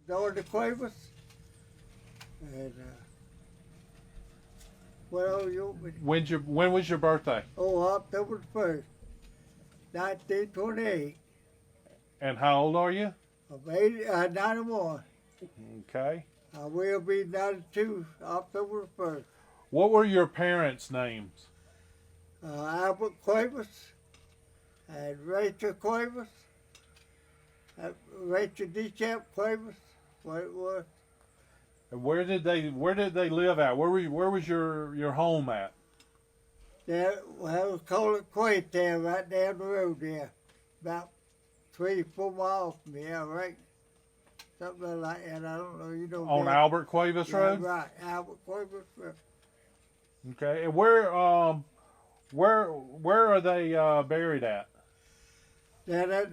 Dorty Cuevas. And what else you want me to... When was your birthday? Oh, October 1st, 1928. And how old are you? I'm 91. Okay. I will be 92 October 1st. What were your parents' names? Albert Cuevas and Rachel Cuevas. Rachel Dechamp Cuevas. What it was. And where did they live at? Where was your home at? There, well, we call it Quaytown, right down the road there. About 3-4 miles from here, right? Something like that. I don't know. You know. On Albert Cuevas Road? Right, Albert Cuevas Road. Okay. And where are they buried at? Down at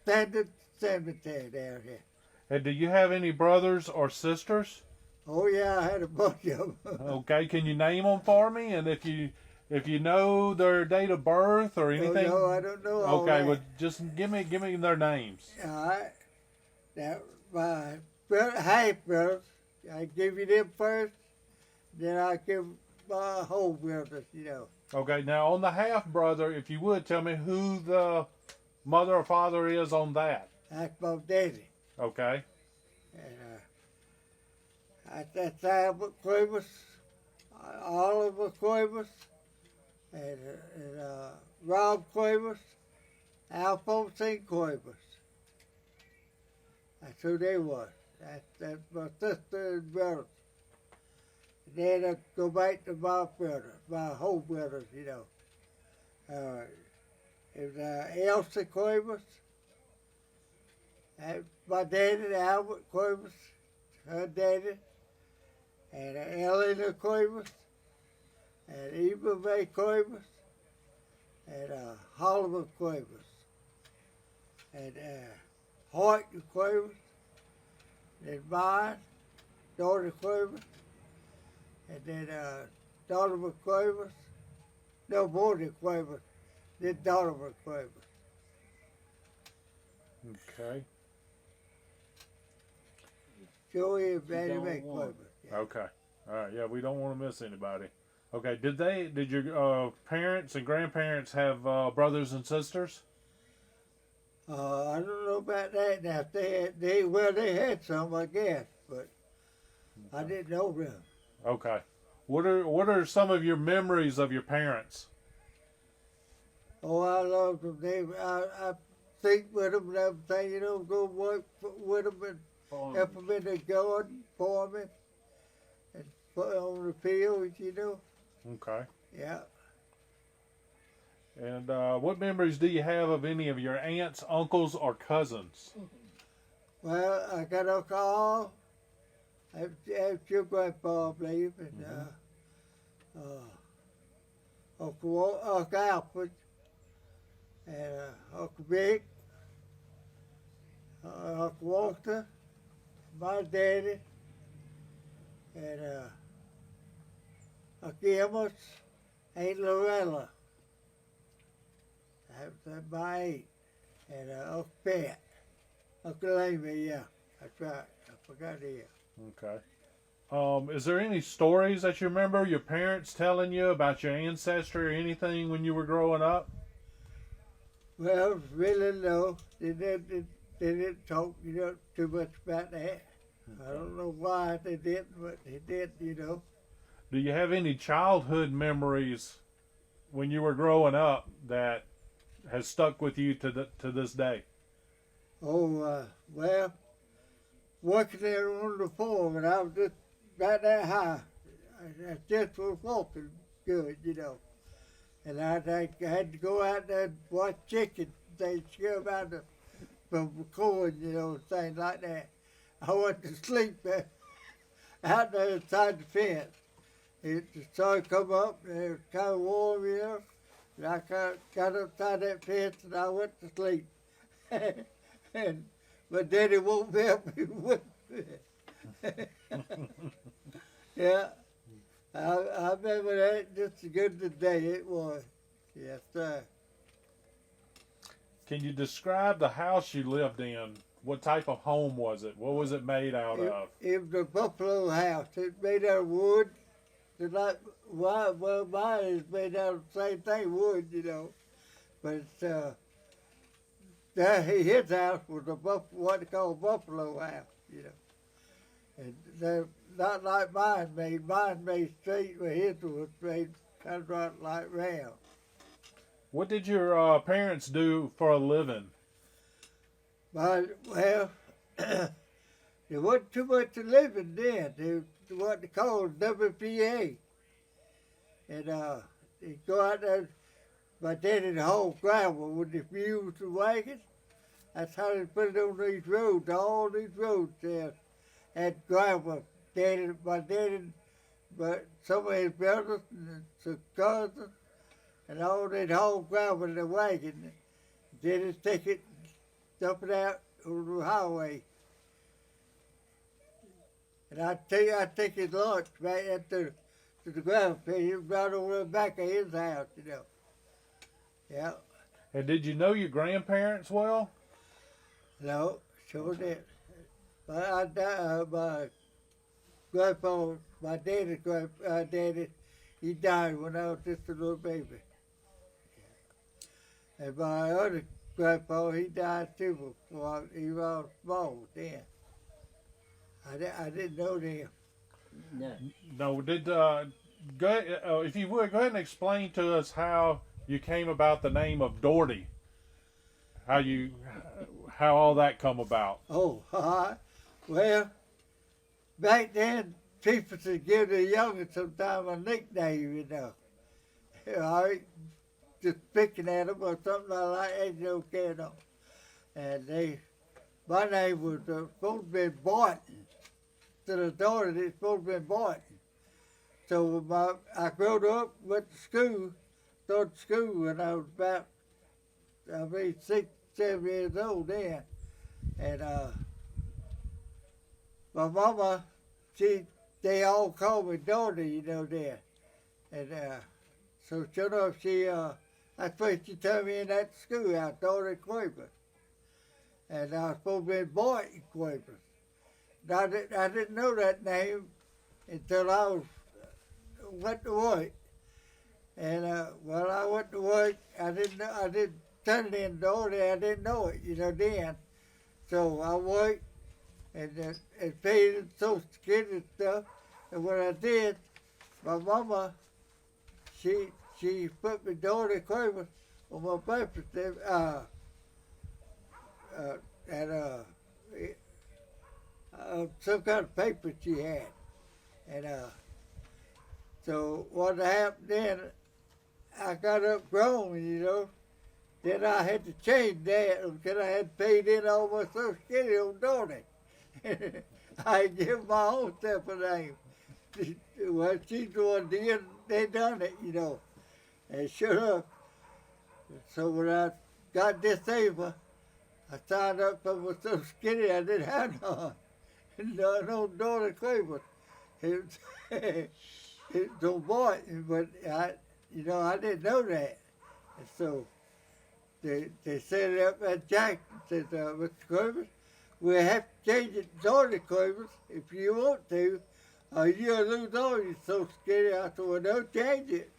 Standard Cemetery down here. And do you have any brothers or sisters? Oh yeah, I had a bunch of them. Okay. Can you name them for me? And if you know their date of birth or anything? Oh, no, I don't know. All okay. that. Well, just give me their names. All right. Now, my half brothers, I give you them first, then I give my whole brothers, you know. Okay. Now on the half brother, if you would tell me who the mother or father is on that. That's my daddy. Okay. And that's Albert Cuevas, Oliver Cuevas, and Rob Cuevas, Alphonsine Cuevas. That's who they was. That's my sister and brothers. And then I go back to my brothers, my whole brothers, you know. It was Elsie Cuevas. That's my daddy, Albert Cuevas, her daddy. And Eleanor Cuevas. And Eva May Cuevas. And Oliver Cuevas. And Horton Cuevas. And mine, Dorty Cuevas. And then Donovan Cuevas. No, more than Cuevas. Then Donovan Cuevas. Okay. Joey and Betty Mae Cuevas. Yeah. Okay. All right. Yeah, we don't want to miss anybody. Okay. Did your parents and grandparents have brothers and sisters? I don't know about that now. They had some, I guess, but I didn't know them. Okay. What are some of your memories of your parents? Oh, I loved them. I think with them and everything, you know, go work with them and help them in the garden, farming, and put on the fields, you know. Okay. Yeah. And what memories do you have of any of your aunts, uncles, or cousins? Well, I got Uncle Carl, after your grandpa, I believe, and Uncle Alfred, and Uncle Vic, Uncle Walter, my daddy, and Uncle Amos, Aunt Lorella. That's my aunt. And Uncle Pat, Uncle Amy, yeah, that's right. I forgot him. Okay. Is there any stories that you remember your parents telling you about your ancestry or anything when you were growing up? Well, really no. They didn't talk, you know, too much about that. Okay. I don't know why they didn't, but they did, you know. Do you have any childhood memories when you were growing up that has stuck with you to this day? Oh, well, working there on the farm, and I was just about that high. I just was walking good, you know. And I had to go out there and watch chickens. They come out from the corn, you know, things like that. I went to sleep out there inside the fence. The sun come up, and it was kind of warm, you know. And I got outside that fence, and I went to sleep. And my daddy woke me up and went. Yeah, I remember that just as good as the day it was. Yes, sir. Can you describe the house you lived in What type of home was it? What was it made out of? It was a buffalo house. It's made out of wood. It's like, well, mine is made out of the same thing, wood, you know. But his house was what they call a buffalo house, you know. And they're not like mine made. Mine made straight, but his was made kind of like round. What did your parents do for a living? Well, there wasn't too much to live in then. There was what they call WPA. And you go out there, my daddy'd haul gravel with the mules and wagons. That's how they put it on these roads. All these roads there had gravel. My daddy, but some of his brothers and some cousins, and all they'd haul gravel in the wagon. Then they'd take it, dump it out on the highway. And I'd take his lunch back to the gravel pit. He was right over the back of his house, you know. Yeah. And did you know your grandparents well? No, sure did. My grandpa, my daddy, he died when I was just a little baby. And my other grandpa, he died too before he was small then. I didn't know them. No. No. Did if you would go ahead and explain to us how you came about the name of Dorty. How all that come about. Oh, well, back then, people would give the youngest sometimes a nickname, you know. I just picking at them or something like that, you know, carrying on. And my name was supposed to be Boynton. To the daughter, it's supposed to be Boynton. So I grew up, went to school, started school when I was about, 6, 7 years old then. And my mama, they all called me Dorty, you know, then. And so sure enough, that's what she told me in that school out, Dorty Cuevas. And I was supposed to be Dorty Cuevas. I didn't know that name until I went to work. And when I went to work, I didn't turn it in Dorty, I didn't know it, you know, then. So I worked and paid in Social Security and stuff. And when I did, my mama, she put me Dorty Cuevas on my birth certificate, some kind of paper she had. And so what happened then, I got up grown, you know. Then I had to change that because I had paid in all my Social Security on Dorty. I give my own self a name. Well, she's the one they done it, you know. And sure enough, so when I got disabled, I signed up for my Social Security. I didn't have none. No Dorty Cuevas. It's no boy, but I didn't know that. And so they set it up at Jackson, said, Mr. Cuevas, we'll have to change it to Dorty Cuevas if you want to, or you'll lose all your Social Security. I said, well, don't change it.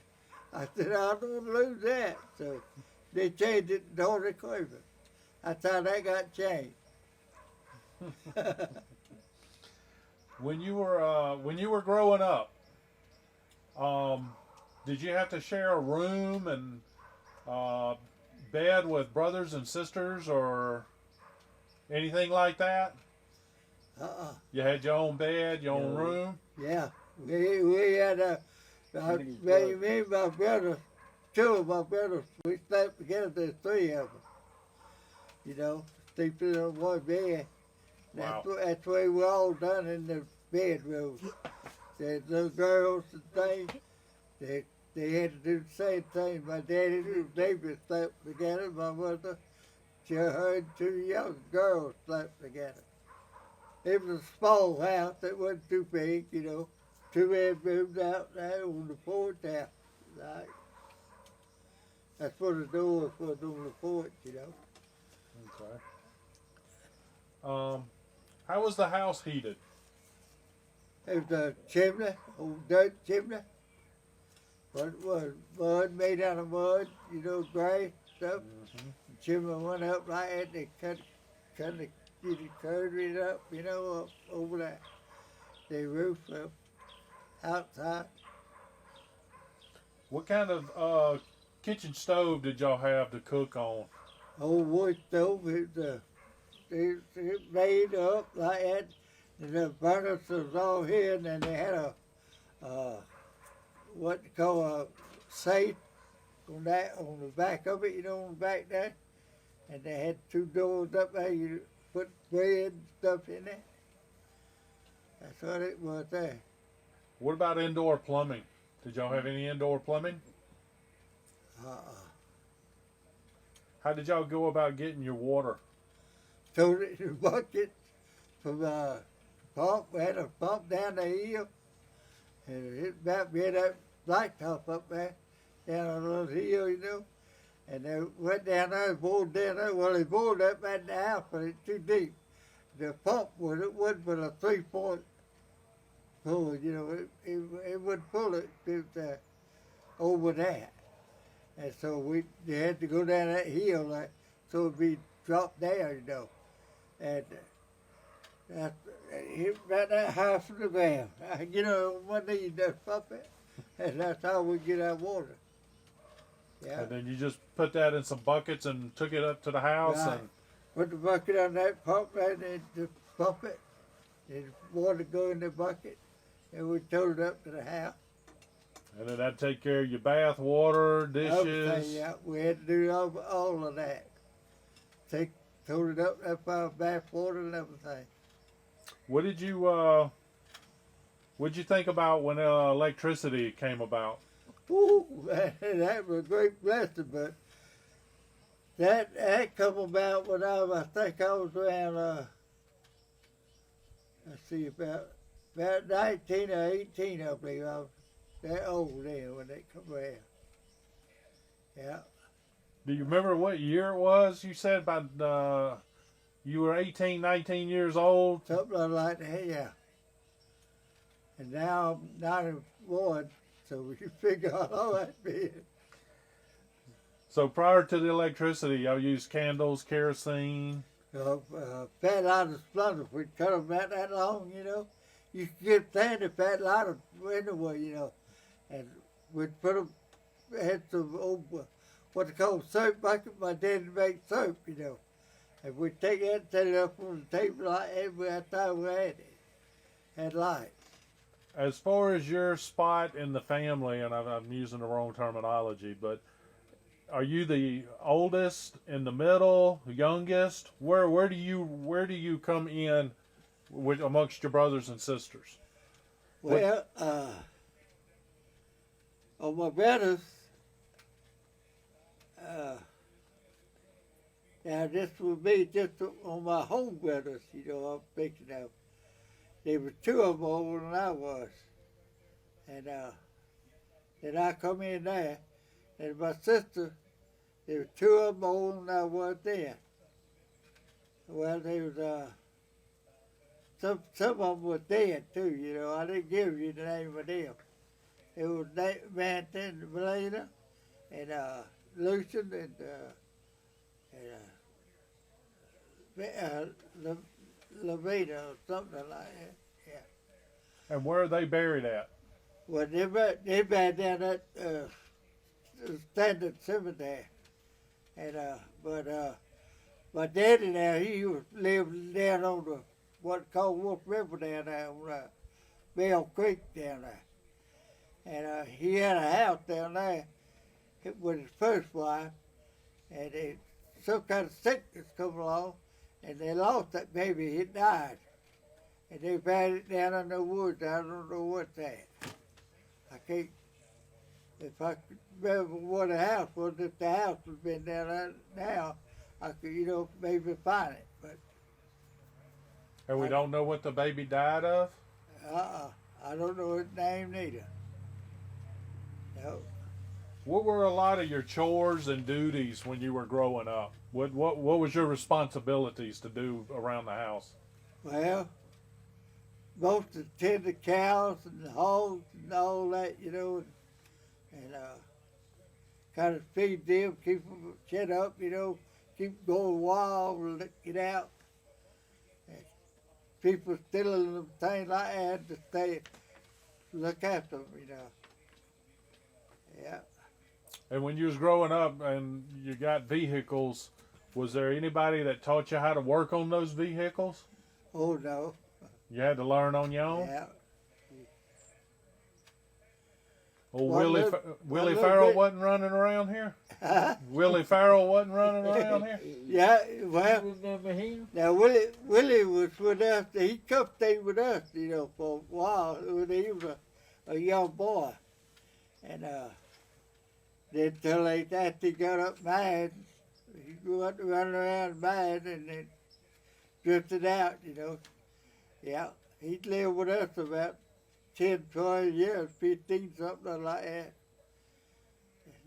I said, I don't want to lose that. So they changed it to Dorty Cuevas. That's how that got changed. When you were growing up, did you have to share a room and bed with brothers and sisters or anything like that? You had your own bed, your own room? Yeah. We had me and my brother, 2 of my brothers, we slept together, there's 3 of them. You know, sleeping on one bed. Wow. That's the way we all done in the bedroom. The little girls and things, they had to do the same thing. My daddy and neighbors slept together. My mother, her and 2 young girls slept together. It was a small house. It wasn't too big, you know. 2 bedrooms out there on the porch out. Like, that's where the door was on the porch, you know. Okay. How was the house heated? It was a chimney, old dirt chimney. But it was mud, made out of mud, you know, grass stuff. Mm-hmm. The chimney went up like that. They cut it up, you know, up over that. The roof up outside. What kind of kitchen stove did y'all have to cook on? Old wood stove, it made up like that. And the burners was all here, and then they had a, what they call a safe on the back of it, you know, on the back there. And they had two doors up there, you put bread and stuff in there. That's what it was there. What about indoor plumbing? Did y'all have any indoor plumbing? How did y'all go about getting your water? Told it in a bucket from pump. We had a pump down the hill, and it about we had that blacktop up there, down on a little hill, you know. And they went down there, bored down there. Well, they bored up at the house, but it's too deep. The pump it wasn't but a 3-point pull, you know. It would pull it over that. And so they had to go down that hill, so it'd be dropped down, you know. And hit about that high from the ground. I get on one knee and just pump it, and that's how we get our water. Yeah. And then you just put that in some buckets and took it up to the house. Right. And put the bucket on that pump right and just pump it. And water go in the bucket, and we towed it up to the house. And then that'd take care of your bath, water, dishes. Everything, yeah. We had to do all of that. Towed it up there for bath water and everything. What did you think about when electricity came about? Ooh, that was a great blessing, but that come about when I think I was around, about 19 or 18, I believe. I was that old then when they come around. Yeah. Do you remember what year it was? You said about you were 18, 19 years old? Something like that, yeah. And now I'm 91, so we can figure out all that been. So prior to the electricity, y'all used candles, kerosene? Fat lighter splinters, we'd cut them about that long, you know. You could get plenty of fat lighter anyway, you know. And we'd put them, had some old, what they call soap bucket. My dad would make soap, you know. And we'd take that and set it up on the table like every time we had it. Had lights. As far as your spot in the family, and I'm using the wrong terminology, but are you the oldest, in the middle, youngest? Where do you come in amongst your brothers and sisters? Well, on my brothers, now this would be just on my home brothers, you know, I'm thinking of. There were two of them older than I was. And then I come in there, and my sister, there were two of them older than I was then. Well, there was, some of them were dead too, you know. I didn't give you the name of them. It was Manton, Melina, and Lucian, and Lavita or something like that. Yeah. And where are they buried at? Well, they buried down at Standard Cemetery, and but my daddy now he was living down on the what's called Wolf River down there on Bell Creek down there, and he had a house down there with his first wife, and some kind of sickness come along. And they lost that baby, it died. And they buried it down in the woods. I don't know what's that. I can't, if I could remember what the house was, if the house has been down there now, I could, you know, maybe find it. But And we don't know what the baby died of? I don't know his name neither. No. What were a lot of your chores and duties when you were growing up? What was your responsibilities to do around the house? Well, most to tend the cows and the hogs and all that, you know, and kind of feed them, keep them shut up, you know, keep going wild, get out. And people stealing them, things like that, to stay, look after them, you know. Yeah. And when you was growing up and you got vehicles, was there anybody that taught you how to work on those vehicles? Oh, no. You had to learn on your own? Yeah. Oh, Well, Willie little Farrell bit. wasn't running around here? Willie Farrell wasn't running around here? Yeah, well, You remember him? now Willie was with us. He come stay with us, you know, for a while when he was a young boy, and then till after he got up mad, he went running around mad and then drifted out, you know. Yeah, he lived with us about 10, 12 years, 15, something like that.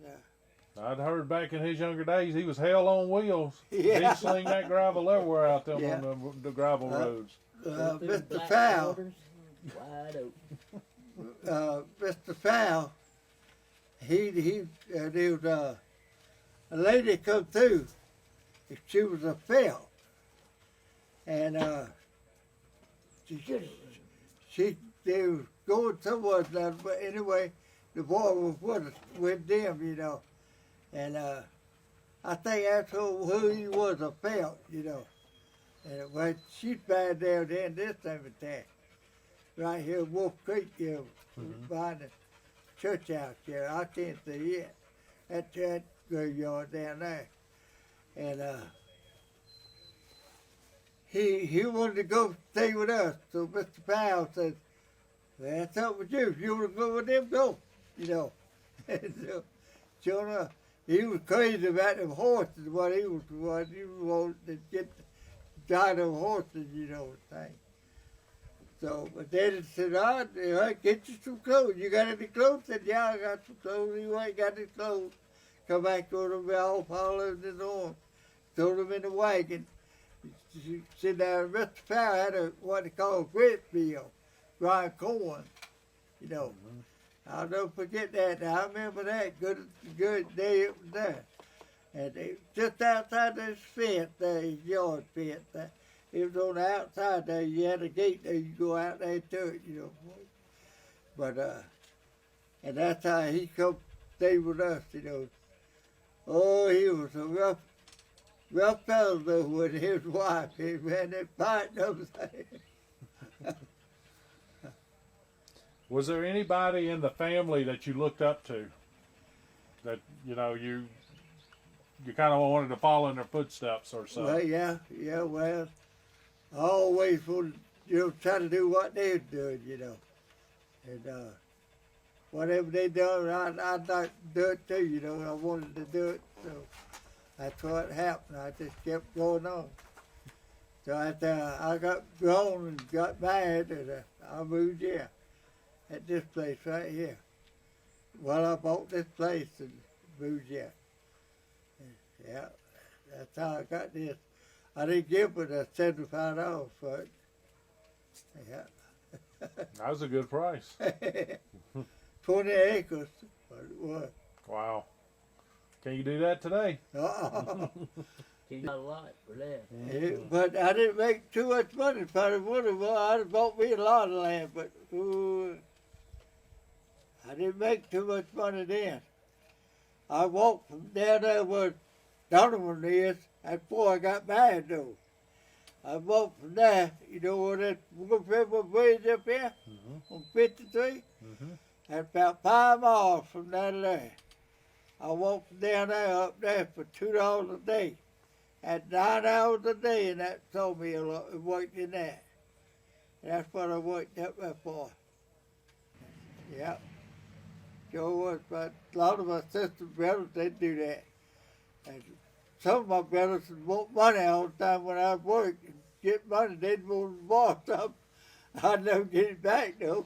And, I'd heard back in his younger days he was hell on wheels. Yeah. He'd sling that gravel everywhere out there Yeah. on the gravel roads. Through the Mr. black Fowl. waters, wide open. Mr. Fowl, there was a lady come through. She was a felt, and they was going somewhere, but anyway, the boy was with them, you know, and I think that's who he was, a felt, you know, and well, she's bad down there in this cemetery, right here, Wolf Creek, you know, behind the church house here. I can't see it. That graveyard down there. And he wanted to go stay with us. So Mr. Powell said, well, that's up with you. If you want to go with them, go. You know. And so, sure enough, he was crazy about them horses, what he wanted to get drive them horses, you know, thing. So, but then he said, all right, get you some clothes. You got any clothes? I said, yeah, I got some clothes. You ain't got any clothes. Come back on them all followed his arm. Throw them in the wagon. She said, Mr. Farrell had what they call a grist mill, grind corn, you know. I'll never forget that. Now, I remember that good day it was there. And just outside this fence there, his yard fence there. It was on the outside there. You had a gate there. You go out there to it, you know. But, and that's how he come stay with us, you know. Oh, he was a rough fellow though with his wife. He ran that fight over there. Was there anybody in the family that you looked up to? That, you know, you kind of wanted to follow in their footsteps or so? Well, yeah, well, I always would, you know, try to do what they were doing, you know. And whatever they done, I'd like to do it too, you know. I wanted to do it, so that's what happened. I just kept going on. So after I got grown and got married, and I moved here at this place right here. Well, I bought this place and moved here. Yeah, that's how I got this. I didn't give it a $75 for it. Yeah. That was a good price. 20 acres, but it was. Wow. Can you do that today? He got a lot for that. But I didn't make too much money. If I would have, I'd have bought me a lot of land, but ooh, I didn't make too much money then. I walked from down there where Donovan is, and before I got married though. I walked from there, you know where that river bridge up here on 53? And about 5 miles from there to there. I walked down there up there for $2 a day. At 9 hours a day in that sawmill, I worked in that. And that's what I worked up there for. Yep. Sure was, but a lot of my sister brothers, they do that. And some of my brothers would want money all the time when I worked. And get money, they'd want to borrow something. I'd never get it back though.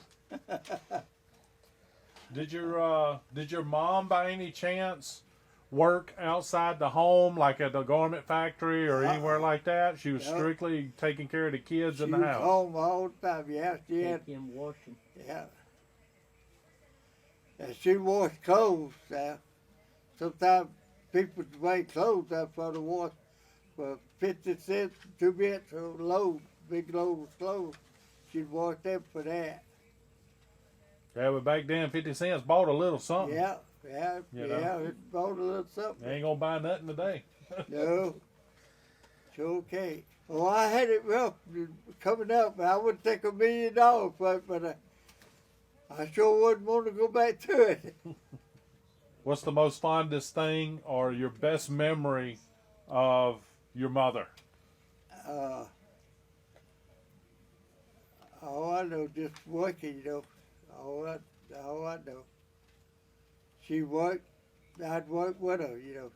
Did your mom by any chance work outside the home, like at the garment factory or anywhere like that? She was strictly taking care of the kids in the house. She was home all the time. Yeah, she had. Take him washing. Yeah. And she washed clothes. Sometimes people wear clothes up for the wash for 50 cents, 2 bits a load, big load of clothes. She'd wash them for that. Yeah, but back then, 50 cents bought a little something. Yeah, You know? it bought a little something. You ain't gonna buy nothing today. No, sure can't. Well, I had it rough coming up, but I wouldn't take $1 million for it, but I sure wouldn't want to go back to it. What's the most fondest thing or your best memory of your mother? Oh, I know, just working, you know. Oh, I know. She worked, I'd work with her, you know.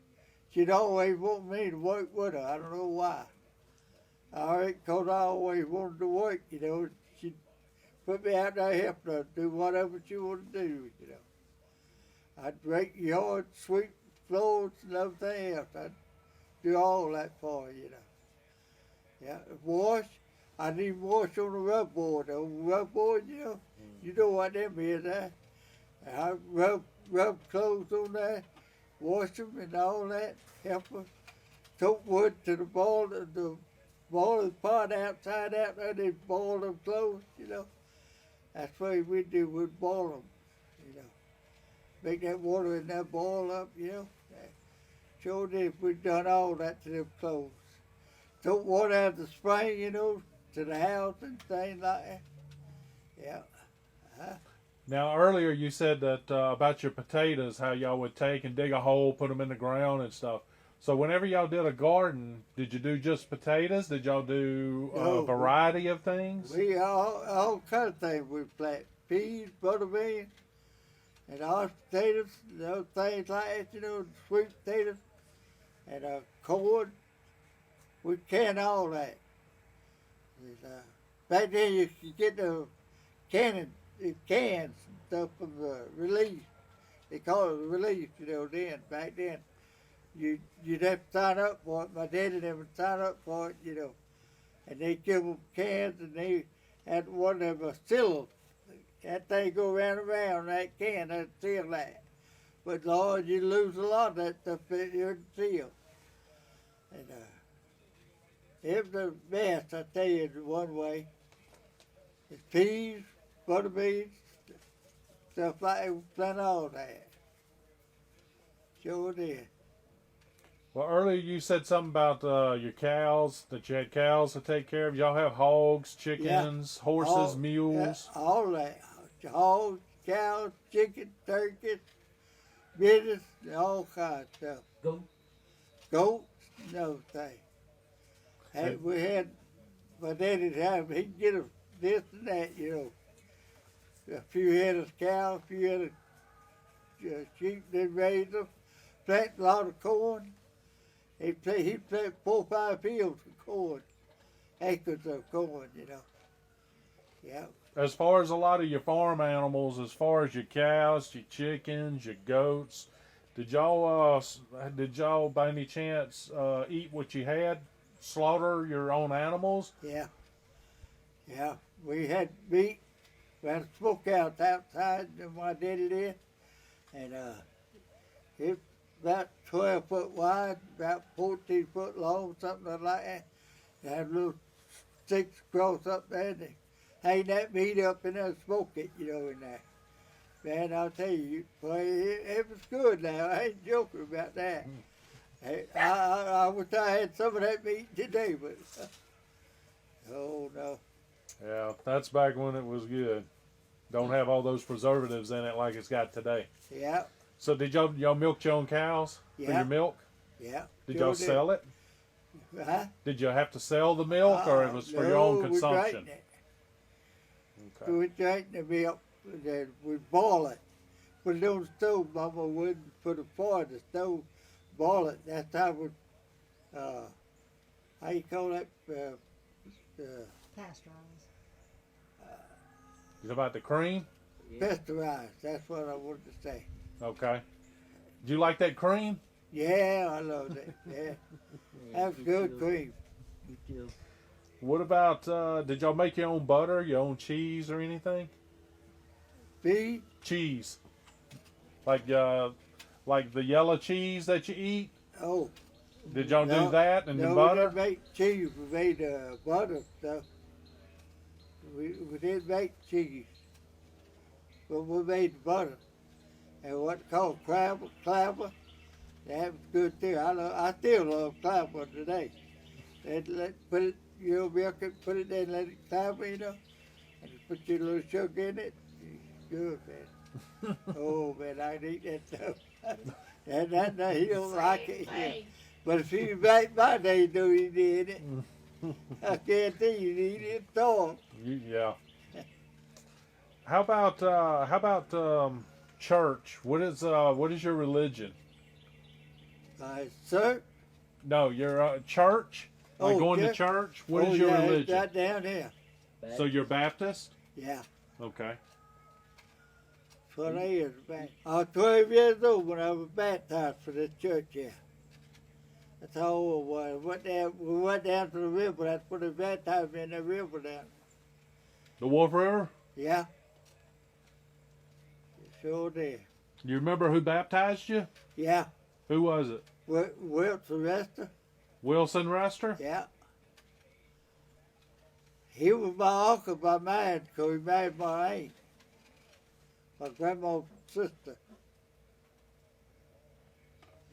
She'd always want me to work with her. I don't know why. I reckon 'cause I always wanted to work, you know. She'd put me out there helping her do whatever she wanted to do, you know. I'd rake the yard, sweep floors and everything else. I'd do all that for her, you know. Yeah, wash. I need wash on the rub board. On the rub board, you know what them is, huh? And I rub clothes on there, wash them and all that, help her. Took wood to the boiling pot outside out there, they boil them clothes, you know. That's what we do, we'd boil them, you know. Make that water in there boil up, you know. Sure did, we'd done all that to them clothes. Took water out of the spring, you know, to the house and things like that. Yeah. Now, earlier you said that about your potatoes, how y'all would take and dig a hole, put them in the ground and stuff. So whenever y'all did a garden, did you do just potatoes? Did y'all do a variety of things? We all kind of things we plant. Peas, butter beans, and all potatoes, those things like that, you know, sweet potatoes, and corn. We can all that. Back then you could get the cans and stuff from the relief. They call it the relief, you know, then. Back then, you'd have to sign up for it. My daddy never signed up for it, you know. And they give them cans, and they had one of them seal. That thing go round and round, that can, that seal that. But Lord, you lose a lot of that stuff in your seal. And it was the best, I tell you, in one way. It's peas, butter beans, stuff like that, plant all that. Sure did. Well, earlier you said something about your cows, that you had cows to take care of. Y'all have hogs, chickens, horses, mules? Yeah, all that. Hogs, cows, chickens, turkeys, bitches, all kinds of stuff. Goats, no thing. And we had, my daddy'd have, he'd get us this and that, you know. A few head of cows, a few head of sheep, they'd raise them, plant a lot of corn. He'd plant 4 or 5 fields of corn, acres of corn, you know. Yeah. As far as a lot of your farm animals, as far as your cows, your chickens, your goats, did y'all by any chance eat what you had? Slaughter your own animals? Yeah. Yeah. We had meat. We had a smokehouse outside that my daddy did. And it's about 12 foot wide, about 14 foot long, something like that. They had little sticks across up there. And they hang that meat up in there and smoke it, you know, in there. Man, I'll tell you, boy, it was good now. I ain't joking about that. I wish I had some of that meat today, but oh no. Yeah, that's back when it was good. Don't have all those preservatives in it like it's got today. Yeah. So did y'all milk your own cows for your milk? Yeah. Did y'all sell it? Huh? Did you have to sell the milk, or it was for your own consumption? We drank the milk, and then we boil it. Put it on the stove. Mama wouldn't put it for the stove. Boil it. That's how we, how you call that? Pasteurized. You know about the cream? pasteurized. That's what I wanted to say. Okay. Do you like that cream? Yeah, I love that. Yeah, that's good cream. Me too. What about, did y'all make your own butter, your own cheese or anything? Feed? Cheese. Like the yellow cheese that you eat? Oh. Did y'all do that and the We butter? didn't make cheese. We made butter stuff. We didn't make cheese, but we made butter. And what's called clabber. That was good too. I still love clabber today. Put it, milk it, put it in, let it clabber, and put your little sugar in it. It's good, man. Oh man, I eat that stuff. that he don't like it. Yeah. But if you back my day, do you did it? I guarantee you need it all. Yeah. How about church? What is your religion? Sir? No, your church. Like going to church. What is your religion? That down here. So you're Baptist? Yeah. Okay. That's what I is. I was 12 years old when I was baptized for this church here. That's how old I was. We went down to the river. That's where they baptized me in the river down. The Wolf River? Yeah. Sure did. You remember who baptized you? Yeah. Who was it? Will Sylvester. Wilson Rester? Yeah. He was my uncle by marriage because he married my aunt. My grandma's sister.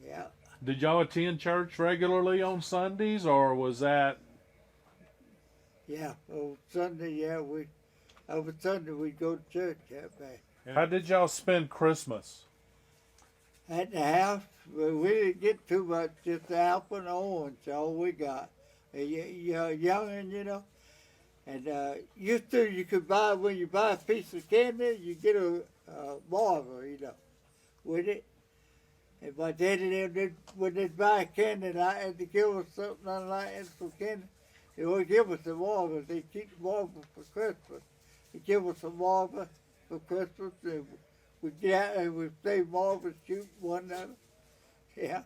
Yeah. Did y'all attend church regularly on Sundays, or was that? Yeah, on Sunday, yeah, over Sunday we'd go to church that day. How did y'all spend Christmas? At the house, well, we didn't get too much, just the apple and orange, all we got. You're youngin', and used to you could buy, when you buy a piece of candy, you get a marble, with it. And my daddy, when they'd buy candy, and to give us something like that for candy, they would give us a marble. They keep the marble for Christmas. They give us a marble for Christmas, and we'd get out and we'd play marble, shoot one another. Yeah.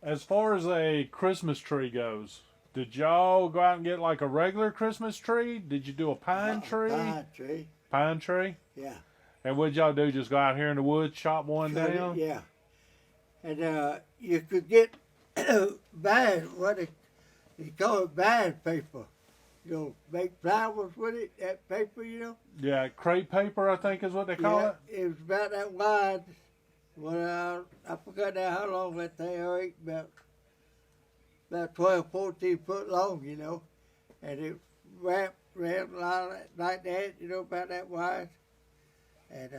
As far as a Christmas tree goes, did y'all go out and get like a regular Christmas tree? Did you do a pine tree? Pine tree. Pine tree? Yeah. And what'd y'all do? Just go out here in the woods, chop one Cut it, down? yeah. And you could get they call it band paper. Make flowers with it, that paper, Yeah, crepe paper, I think is what they call it. It was about that wide. Well, I forgot now how long that thing was, about 12, 14 foot long, and it wrapped like that, about that wide. And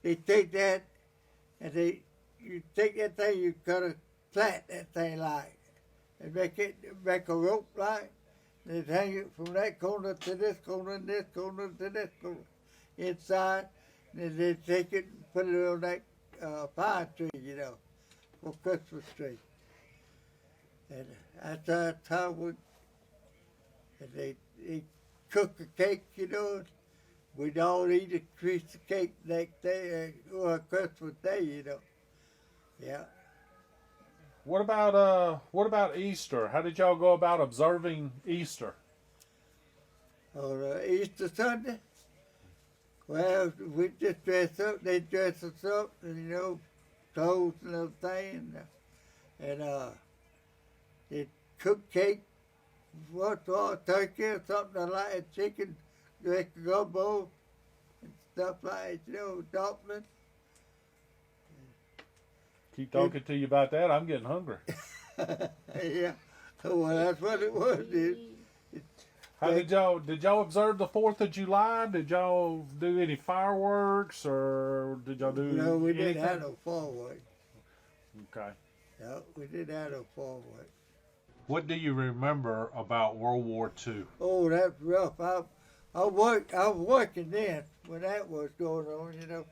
they take that, and you take that thing, you cut a flat that thing like, and make a rope like, and they'd hang it from that corner to this corner, and this corner to this corner, inside, and then they'd take it and put it on that pine tree, for Christmas tree. And that's how and they cook a cake, we'd all eat a piece of cake next day, or Christmas Day, Yeah. What about Easter? How did y'all go about observing Easter? On Easter Sunday? Well, we just dress up. They dress us up, and, clothes and everything, and they cook cake, turkey or something like that, chicken, make a gumbo, and stuff like that, dumplings. Keep talking to you about that. I'm getting hungry. Yeah, well, that's what it was, dude. How did y'all observe the 4th of July? Did y'all do any fireworks, or did y'all do? No, we anything? didn't have no fireworks. Okay. No, we didn't have no fireworks. What do you remember about World War II? Oh, that's rough. I was working then when that was going on,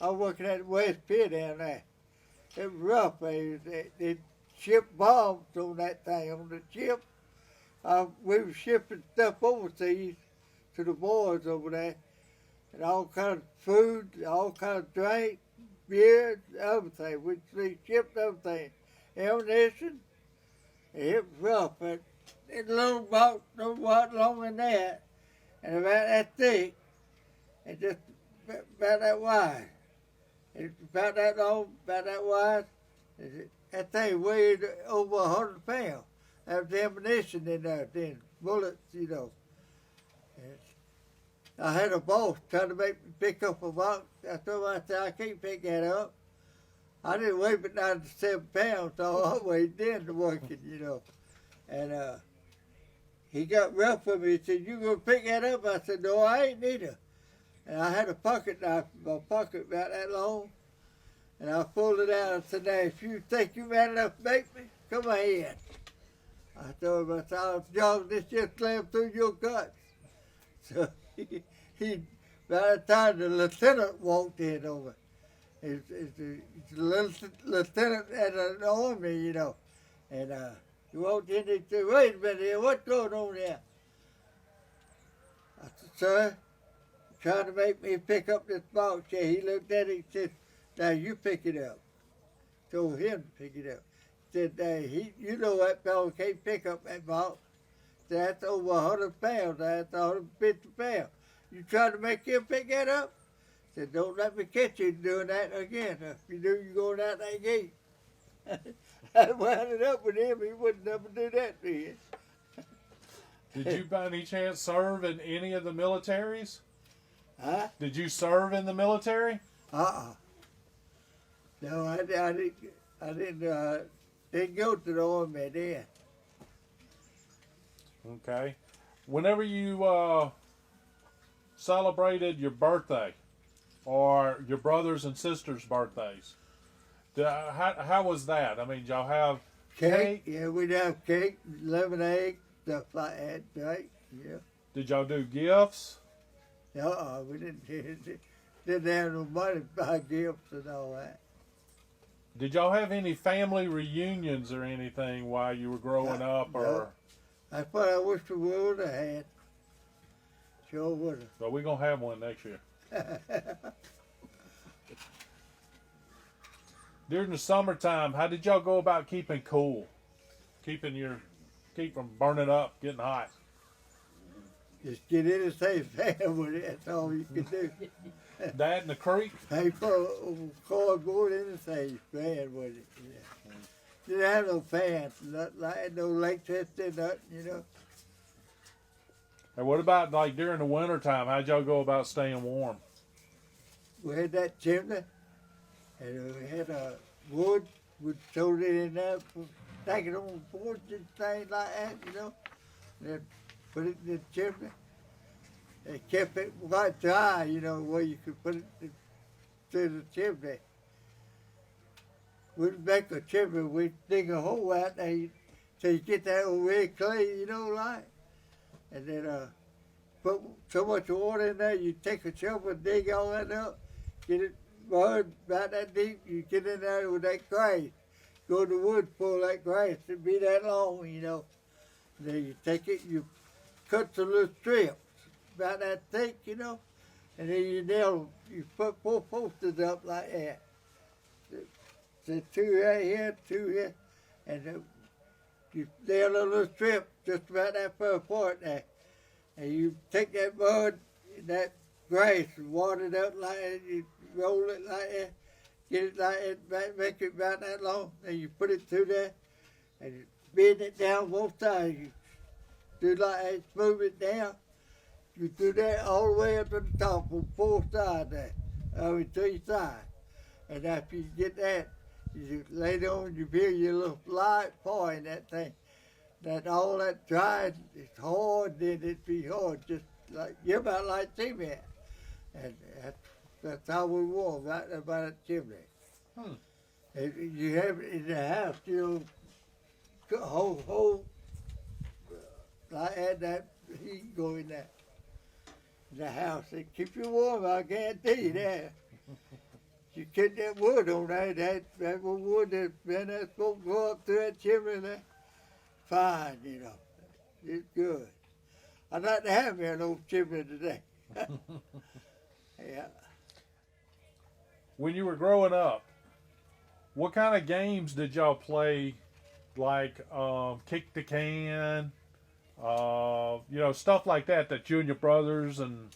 I was working at the West Pier down there. It was rough. They shipped bombs on that thing, on the ship. We were shipping stuff overseas to the boys over there. and all kinds of food, all kinds of drink, beer, everything. We shipped everything. Ammunition, it was rough, but it little boat, no what longer than that, and about that thick, and just about that wide. It's about that long, about that wide. That thing weighed over 100 pounds. There was ammunition in there, then bullets, you know. And I had a boss trying to make me pick up a box. I told him, I said, I can't pick that up. I didn't weigh but 97 pounds, so I weighed then to working, you know. And he got rough with me. He said, you gonna pick that up? I said, no, I ain't neither. And I had a pocket knife in my pocket about that long. And I pulled it out and said, now, if you think you're man enough to make me, come ahead. I told him, I said, John, this just slammed through your guts. So he by the time the lieutenant walked in over, he's a lieutenant at an army, you know. And he walked in and said, wait a minute here, what's going on there? I said, sir, trying to make me pick up this box. Yeah, he looked at it and said, now you pick it up. Told him to pick it up. Said, you know that fellow can't pick up that box. Said, that's over 100 pounds. That's 150 pounds. You trying to make him pick that up? Said, don't let me catch you doing that again. If you do, you're going out that gate. I wound it up with him. He wouldn't never do that to you. Did you by any chance serve in any of the militaries? Huh? Did you serve in the military? No, I didn't go to the army then. Okay. Whenever you celebrated your birthday or your brothers and sisters' birthdays, how was that? I mean, did y'all have cake? Yeah, we'd have cake, lemonade, stuff like that, right? Yeah. Did y'all do gifts? No, we didn't have no money to buy gifts and all that. Did y'all have any family reunions or anything while you were growing up? Or no. That's what I wish we would have had. Sure would have. Well, we're going to have one next year. During the summertime, how did y'all go about keeping cool? Keep from burning up, getting hot? Just get in and stay fan with it. That's all you can do. That in the creek? Pay for cardboard in and stay fan with it. Yeah. Didn't have no fans, no electricity, nothing, you know. And what about like during the winter time? How'd y'all go about staying warm? We had that chimney, and we had wood. We'd throw it in there, stack it on the porch and things like that, you know. And then put it in the chimney. They kept it quite dry, you know, where you could put it through the chimney. We'd make a chimney, we'd dig a hole out there till you get that old red clay, you know, like. And then put so much water in there, you take a shovel and dig all that up, get it mud about that deep, you get in there with that grass. Go to the woods, pull that grass, it'd be that long, you know. And then you take it, you cut some little strips about that thick, you know, and then you nail, you put 4 posters up like that. So 2 right here, 2 here, and you nail a little strip just about that far apart there. And you take that mud, that grass, and water it up like that, you roll it like that, get it like that, make it about that long, and you put it through there, and you bend it down both sides. You do like that, smooth it down. You do that all the way up to the top on 4 sides there, 3 sides. And after you get that, you lay it on your beer, your little light fire in that thing. That all that dried, it's hard, then it'd be hard, just like, you're about like cement. And that's how we warm, right about that chimney. And you have it in the house, you know, whole, like had that heat going there. In the house, it keep you warm, I guarantee you that. You get that wood on there, that wood that's been there, supposed to go up through that chimney there. Fine, you know. It's good. I'd like to have me an old chimney today. Yeah. When you were growing up, what kind of games did y'all play? Like kick the can, stuff like that. That you and your brothers and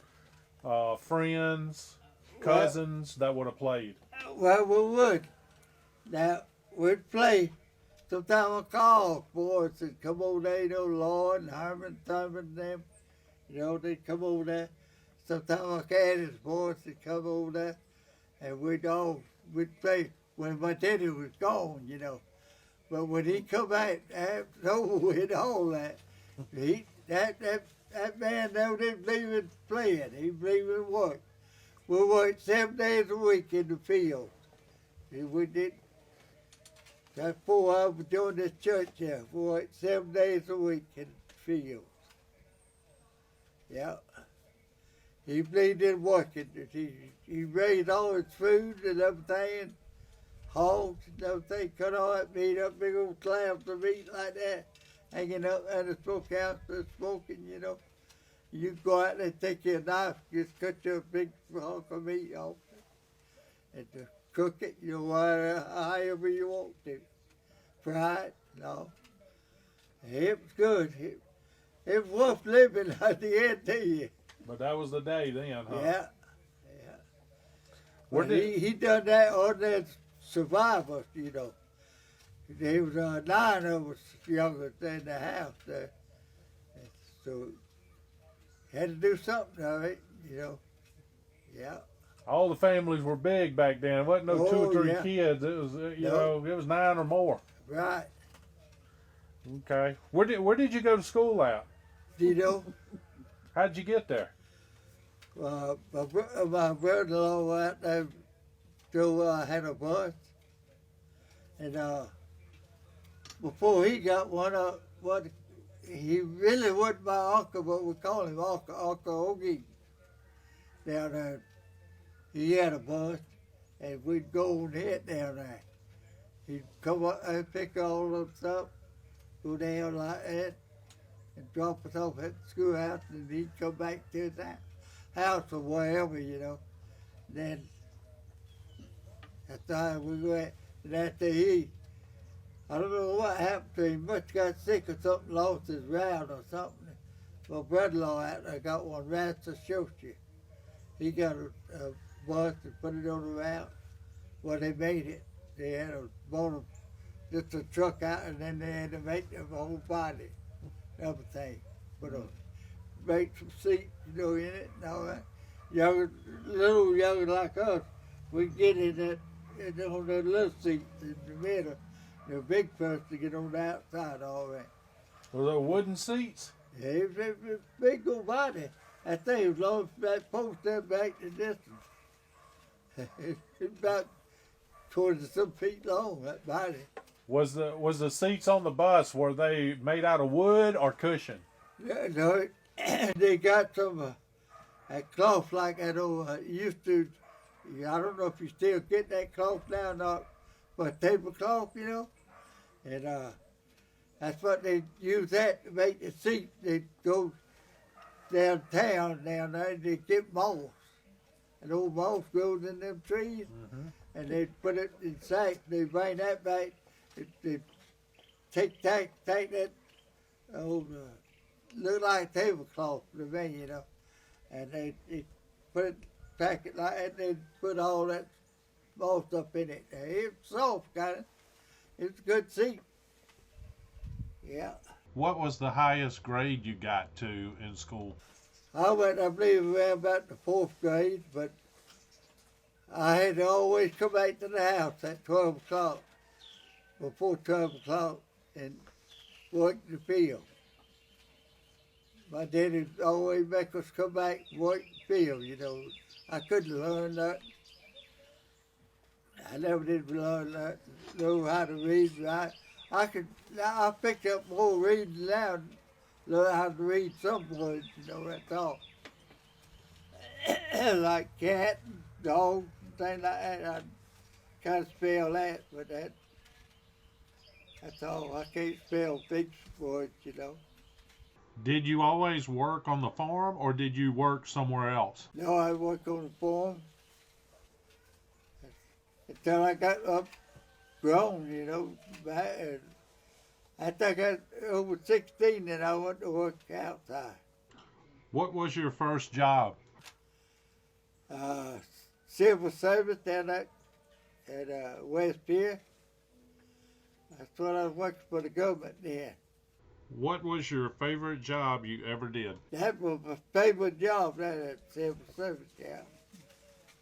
friends, cousins that would have played. Well, we would. Now, we'd play. Sometimes I call boys and come over there, Lloyd and Herman, Thurman, and them. They'd come over there. Sometimes my Candace boys would come over there, and we'd play when my daddy was gone, But when he come back, after over with all that, that man didn't believe in playing. He believed in work. We worked 7 days a week in the field. We did. That's 4 of them joined this church here. We worked 7 days a week in the field. Yeah. He believed in working. He raised all his food and everything, hogs and everything, cut all that meat up, big old slabs of meat like that, hanging up at the smokehouse and smoking, You go out there and take your knife, just cut your big hunk of meat off and to cook it, however you want to. Fry it, no. It was good. It was worth living at the end of you. But that was the day then, huh? Yeah. Well, he done that on that survivors, There was 9 of us younger in the house there. And so had to do something of it, Yeah. All the families were big back then. It wasn't no 2 or 3 kids. It was, it was 9 or more. Right. Okay. Where did you go to school at? How'd you get there? My brother-in-law out there had a bus. And before he got one, he really wasn't my uncle, but we called him Uncle Ogie down there. He had a bus, and we'd go and hit down there. He'd come up and pick all of stuff, go down like that, and drop us off at the schoolhouse, and he'd come back to his house or wherever, Then that's how we went. And after I don't know what happened to him. He must have got sick or something, lost his route or something. My brother-in-law out there got one right to show you. He got a bus and put it on the route. Well, they made it. They had bought just a truck out, and then they had to make the whole body, everything. Make some seats, in it and all that. Little younger like us, we get on the little seats in the middle. The big person to get on the outside, all that. Were there wooden seats? Yeah, it was big old body. That thing was long as that post there back the distance. It's about 20-some feet long, that body. Was the seats on the bus, were they made out of wood or cushion? Yeah, no, they got some that cloth like that old used to. I don't know if you still get that cloth now or not, but tablecloth, and that's what they use that to make the seat. They go downtown down there, and they get moss, and old moss grows in them trees, and they put it in sacks. They bring that back. They take that old look like tablecloth to me, and they put it, pack it like that. They put all that moss up in it. It's soft, kind of. It's a good seat. Yeah. What was the highest grade you got to in school? I believe, around about the 4th grade, but I had to always come back to the house at 12 o'clock, before 12 o'clock, and work the field. My daddy always make us come back and work the field, I couldn't learn that. I never did learn that, know how to read and write. I picked up more reading now, learn how to read some words, that's all. Like cat, and dog, and things like that, I kind of spell that, but that's all. I can't spell big words, Did you always work on the farm, or did you work somewhere else? No, I worked on the farm until I got up grown, you know. I think I over 16 and I went to work outside. What was your first job? Civil service down at West Pier. That's what I was working for the government then. What was your favorite job you ever did? That was my favorite job, that civil service job.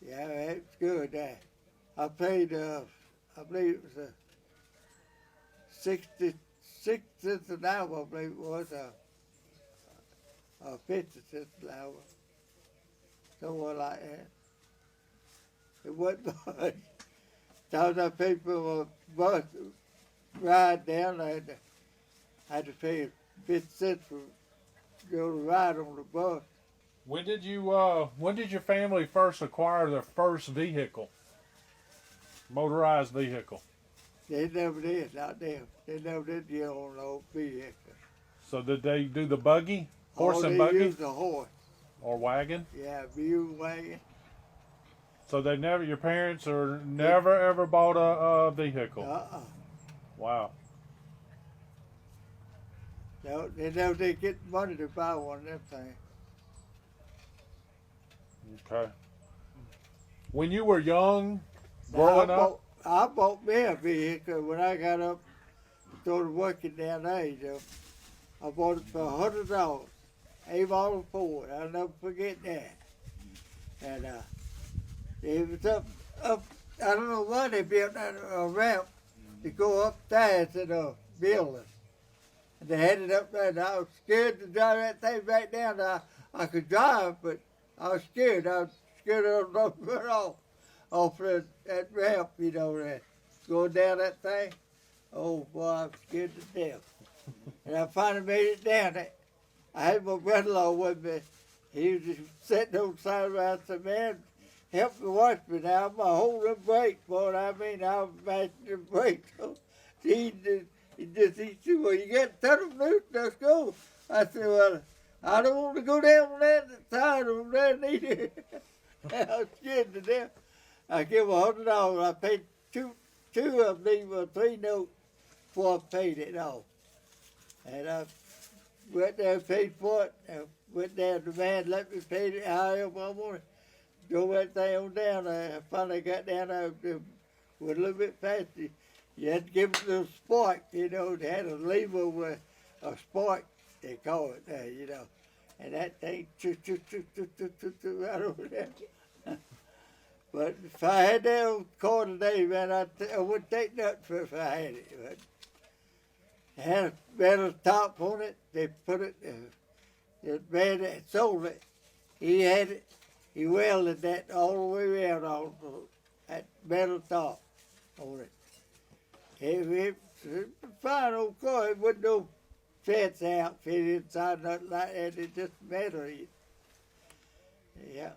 Yeah, it's good. I paid, I believe it was 66 cents an hour, I believe it was, 50 cents an hour, somewhere like that. It wasn't much. Times I paid for my bus ride down, I had to pay 50 cents for go to ride on the bus. When did your family first acquire their first vehicle? Motorized vehicle. They never did, not them. They never did get on no vehicle. So did they do the buggy? Horse and they buggy? used a horse. Or wagon? Yeah, mule wagon. So your parents never ever bought a vehicle? Wow. No, they never did get money to buy one of them things. Okay. When you were young, growing up? I bought me a vehicle when I got up, started working down there. You know, I bought it for $100. A-model Ford. I'll never forget that. And it was up. I don't know why they built that ramp to go upstairs to the building. And they had it up there, and I was scared to drive that thing back down. I could drive, but I was scared. I was scared I was going to run off that ramp, you know, going down that thing. Oh, boy, I was scared to death. And I finally made it down. I had my brother-in-law with me. He was just sitting on the side of the road. I said, man, help me watch me now. I'm holding the brake, boy. I mean, I was mashing the brakes. So he said, well, you got to tell them, Newton, let's go. I said, well, I don't want to go down on that side over there neither. I was scared to death. I gave him $100. I paid two of them, a 3 note before I paid it off. And I went there and paid for it. And went down, the man let me pay it however I wanted. Drove that thing on down there. I finally got down there with a little bit faster. You had to give it a little spark, you know. They had a lever with a spark, they call it there, you know. And that thing, right over there. But if I had that old car today, man, I wouldn't take nothing for it if I had it. But it had a metal top on it. They put it, the man that sold it, he had it, he welded that all the way around on that metal top on it. It was a fine old car. It wasn't no fancy outfit inside, nothing like that. It just metal. Yeah.